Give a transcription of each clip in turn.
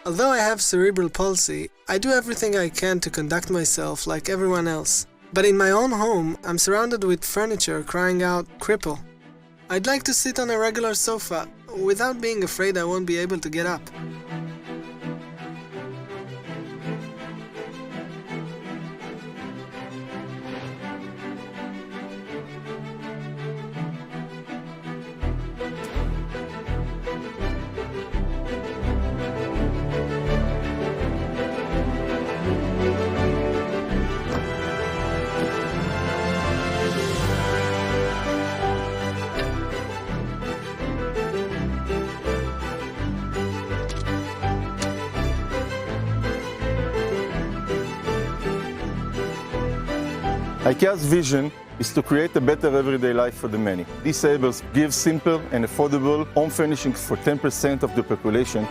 Although I have cerebral palsy, I do everything I can to conduct myself like everyone else. But in my own home, I'm surrounded with furniture crying out, cripple. I'd like to sit on a regular sofa, without being afraid I won't be able to get up. Ikea's vision is to create a better everyday life for the many. Thisables gives simple and affordable home furnishings for 10% of the population.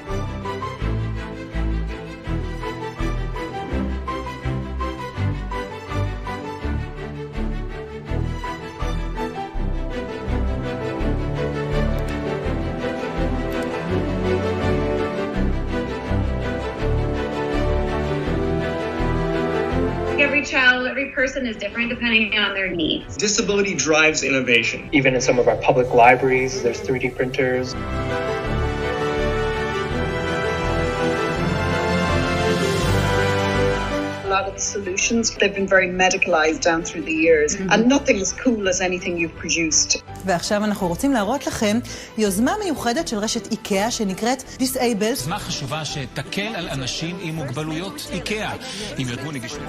Every child, every person is different depending on their needs. Disability drives innovation. Even in some of our public libraries, there's 3D printers. A lot of the solutions, they've been very medicalized down through the years, and nothing as cool as anything you've produced. ועכשיו אנחנו רוצים להראות לכם יוזמה מיוחדת של רשת איקאה שנקראת Disabilities. יוזמה חשובה שתקל על אנשים עם מוגבלויות איקאה, עם ארגון נגישות.